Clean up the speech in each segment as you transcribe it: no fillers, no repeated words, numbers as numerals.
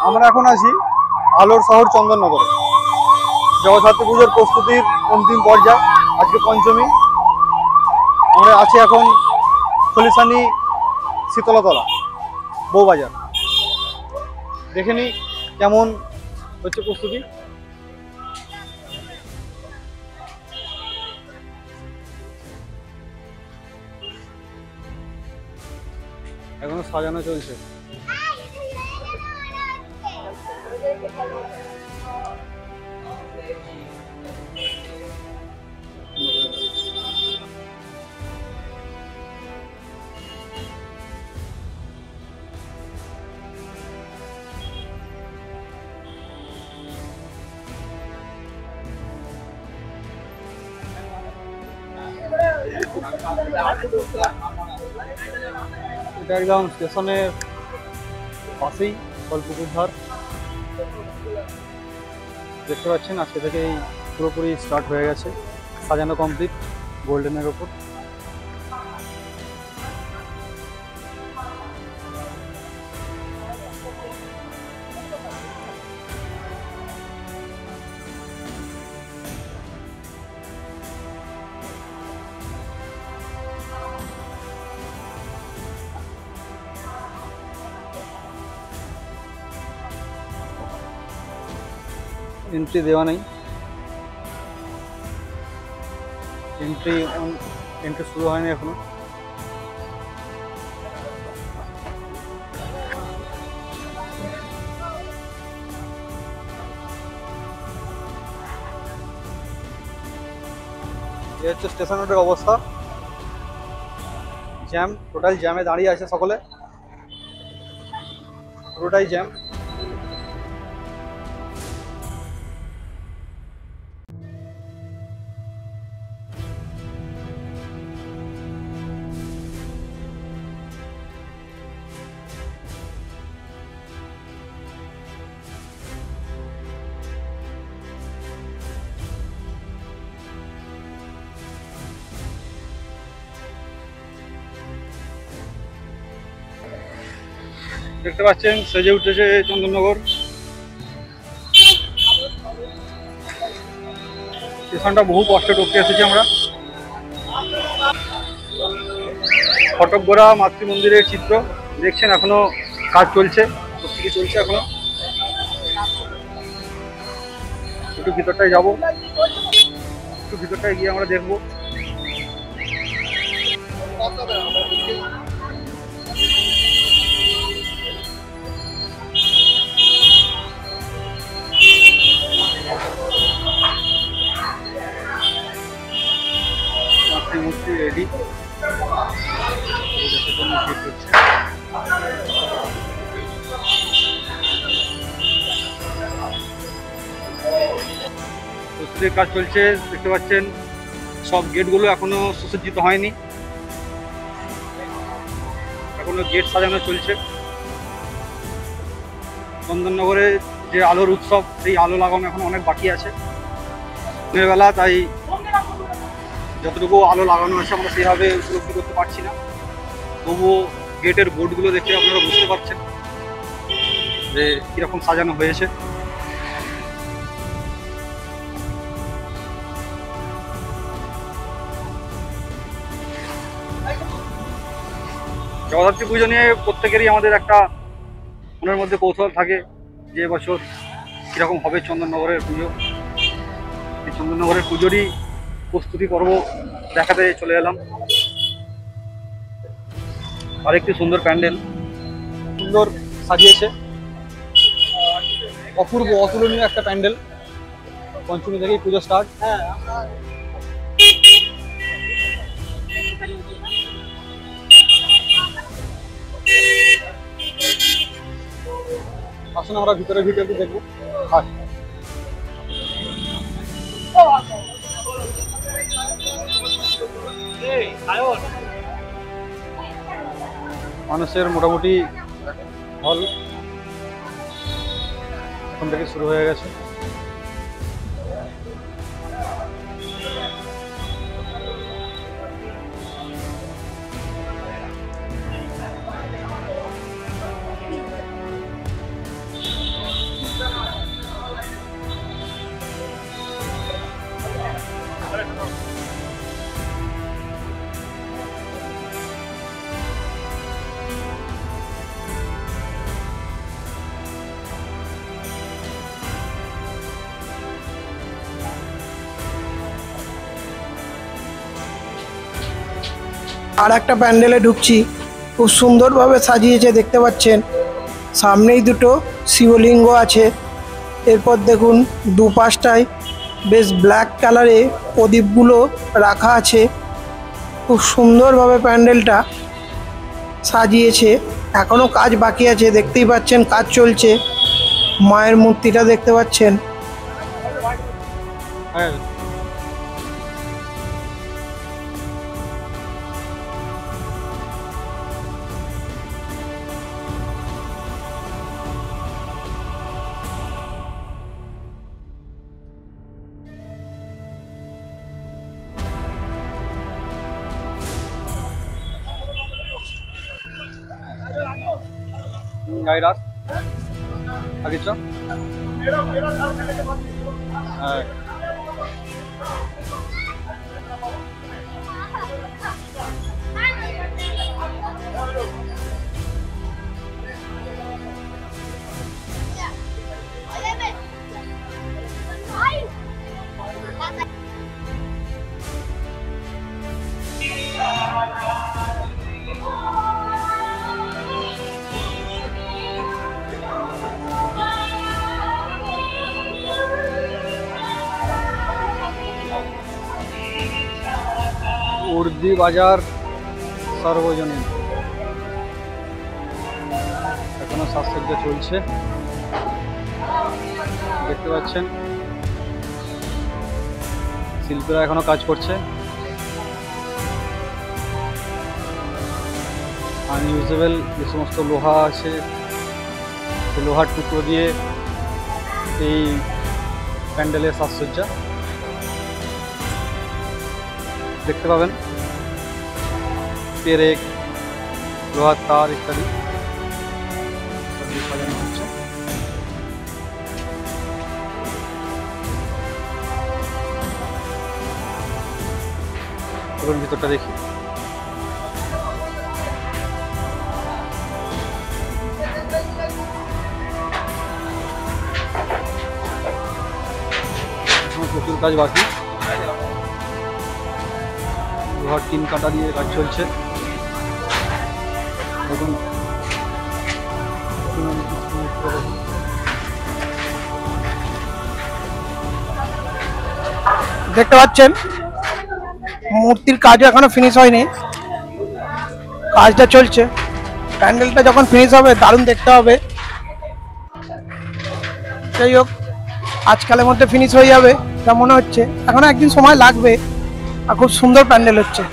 আমরা এখন আছি আলোর শহর চন্দননগরে। জগদ্ধাত্রী পুজোর প্রস্তুতির অন্তিম পর্যায়ে, আজকে পঞ্চমী। আমরা আছি এখন খলিশানি শীতলতলা বউবাজার। দেখে নিই কেমন হচ্ছে প্রস্তুতি। এখনো সাজানো চলছে। এটা একদম স্টেশনের পাশেই কলপুকুর ধার। দেখতে পাচ্ছেন আজকে থেকেই পুরোপুরি স্টার্ট হয়ে গেছে, সাজানো কমপ্লিট গোল্ডেনের ওপর। এন্ট্রি দেওয়া নেই, এন্ট্রি শুরু হয়নি এখনো। এই হচ্ছে স্টেশন রোডের অবস্থা। জ্যাম, টোটাল জ্যামে দাঁড়িয়ে আছে সকলে, পুরোটাই জ্যাম। দেখতে পাচ্ছেন সেজে উঠেছে চন্দননগর। স্টেশনটা বহু কষ্টে টপকে এসেছি আমরা। ফটকগোড়া মাতৃ মন্দিরের চিত্র দেখছেন, এখনো কাজ চলছে, প্রস্তুতি চলছে এখনো। একটু ভিতরটায় যাবো, একটু ভিতরটায় গিয়ে আমরা দেখবো। মাতৃমূর্তি রেডি, প্রস্তুতির কাজ চলছে। দেখতে পাচ্ছেন সব গেটগুলো এখনো সুসজ্জিত হয়নি, এখনো গেট সাজানো চলছে। চন্দননগরে যে আলোর উৎসব, সেই আলো লাগানো এখন অনেক বাকি আছে দিনের বেলা, তাই যতটুকু আলো লাগানো আছে আমরা সেভাবে উপলব্ধি করতে পারছি না। তবুও গেটের বোর্ডগুলো দেখে আপনারা বুঝতে পারছেন যে কীরকম সাজানো হয়েছে। জগদ্ধাত্রী পুজো নিয়ে প্রত্যেকেরই আমাদের একটা মনের মধ্যে কৌতূহল থাকে যে এবছর কীরকম হবে চন্দননগরের পুজো। এই চন্দননগরের পুজোরই প্রস্তুতি পর্ব দেখাতে চলে এলাম। আরেকটি সুন্দর প্যান্ডেল, সুন্দর সাজিয়েছে, অপূর্ব অতুলনীয় একটা প্যান্ডেল। পঞ্চমী থেকেই পুজো স্টার্ট। আসুন আমরা ভিতরে ভিতরে দেখবো। মানুষের মোটামুটি হল এখন থেকে শুরু হয়ে গেছে। আর একটা প্যান্ডেলে ঢুকছি, খুব সুন্দরভাবে সাজিয়েছে দেখতে পাচ্ছেন। সামনেই দুটো শিবলিঙ্গ আছে। এরপর দেখুন দুপাশটায় বেশ ব্ল্যাক কালারে প্রদীপগুলো রাখা আছে। খুব সুন্দরভাবে প্যান্ডেলটা সাজিয়েছে। এখনো কাজ বাকি আছে, দেখতেই পাচ্ছেন কাজ চলছে। মায়ের মূর্তিটা দেখতে পাচ্ছেন। গাড়ি রাখ আগে চ। হ্যাঁ উর্দি বাজার সর্বজনীন এখনো সাজসজ্জা চলছে দেখতে পাচ্ছেন। শিল্পীরা এখনো কাজ করছে। আনইউজেবল যে সমস্ত লোহা আছে সেই লোহার টুকরো দিয়ে এই প্যান্ডেলের সাজসজ্জা দেখতে পাবেন। পেরেক, লোহার তার ইত্যাদি সব দিয়ে সাজানো হচ্ছে। এবং ভিতরটা দেখি। প্রচুর কাজ বাকি। লোহার টিন কাটা দিয়ে কাজ চলছে। দেখুন দেখতে পাচ্ছেন মূর্তির কাজ এখনো ফিনিশ হয়নি, কাজটা চলছে। প্যান্ডেলটা যখন ফিনিশ হবে দারুণ দেখতে হবে। যাই হোক, আজকালের মধ্যে ফিনিশ হয়ে যাবে তা মনে হচ্ছে। এখনো একদিন সময় লাগবে। আর খুব সুন্দর প্যান্ডেল হচ্ছে।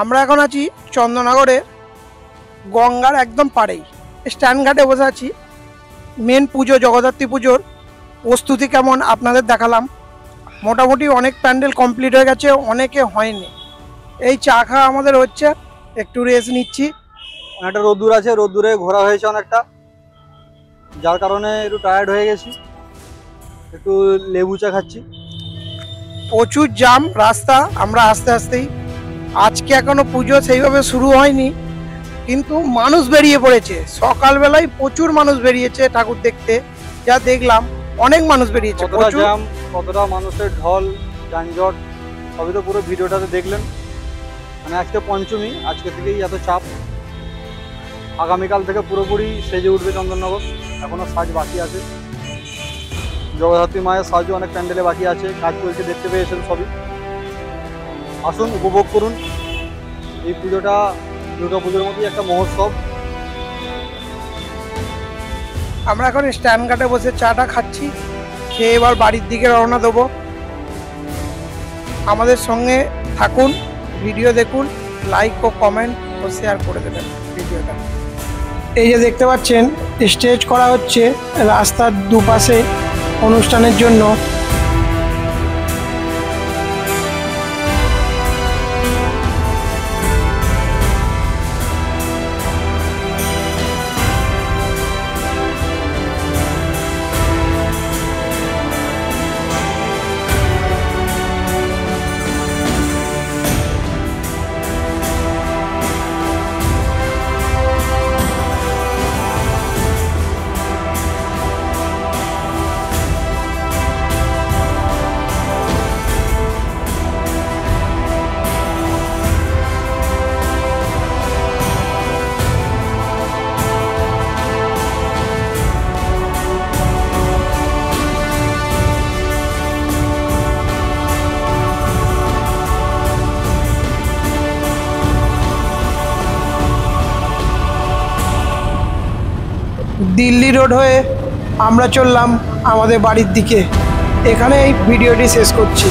আমরা এখন আছি চন্দননগরের গঙ্গার একদম পাড়েই স্ট্যান্ড ঘাটে বসে আছি। মেন পুজো জগদ্ধাত্রী পুজোর প্রস্তুতি কেমন আপনাদের দেখালাম। মোটামুটি অনেক প্যান্ডেল কমপ্লিট হয়ে গেছে, অনেকে হয়নি। এই চা খাওয়া আমাদের হচ্ছে, একটু রেস্ট নিচ্ছি। অনেকটা রোদ্দুর আছে, রোদ্দুরে ঘোরা হয়েছে অনেকটা, যার কারণে একটু টায়ার্ড হয়ে গেছি। একটু লেবু চা খাচ্ছি। প্রচুর জাম রাস্তা, আমরা আস্তে আস্তেই আজকে এখনো পুজো সেইভাবে শুরু হয়নি, কিন্তু মানুষ বেরিয়ে পড়েছে। সকালবেলায় প্রচুর মানুষ বেরিয়েছে ঠাকুর দেখতে, যা দেখলাম অনেক মানুষ বেরিয়েছে কতটা প্রচুর। জ্যাম, কতটা মানুষের ঢল, যানজট, সবই তো পুরো ভিডিওটাতে দেখলেন। মানে আজকে পঞ্চমী, আজকে থেকেই এত চাপ। আগামীকাল থেকে পুরোপুরি সেজে উঠবে চন্দননগর। এখনো সাজ বাকি আছে, জগদ্ধাত্রী মায়ের সাজও অনেক প্যান্ডেলে বাকি আছে, কাজ চলছে, দেখতে পেয়েছেন সবই। আসুন, উপভোগ করুন এই পুজোটা। দুর্গা পুজোর মতোই একটা মহোৎসব। আমরা এখন স্ট্যান্ড ঘাটে বসে চাটা খাচ্ছি, খেয়ে এবার বাড়ির দিকে রওনা দেবো। আমাদের সঙ্গে থাকুন, ভিডিও দেখুন, লাইক ও কমেন্ট ও শেয়ার করে দেবেন ভিডিওটা। এই যে দেখতে পাচ্ছেন স্টেজ করা হচ্ছে রাস্তার দুপাশে অনুষ্ঠানের জন্য। দিল্লি রোড হয়ে আমরা চললাম আমাদের বাড়ির দিকে। এখানে এই ভিডিওটি শেষ করছি।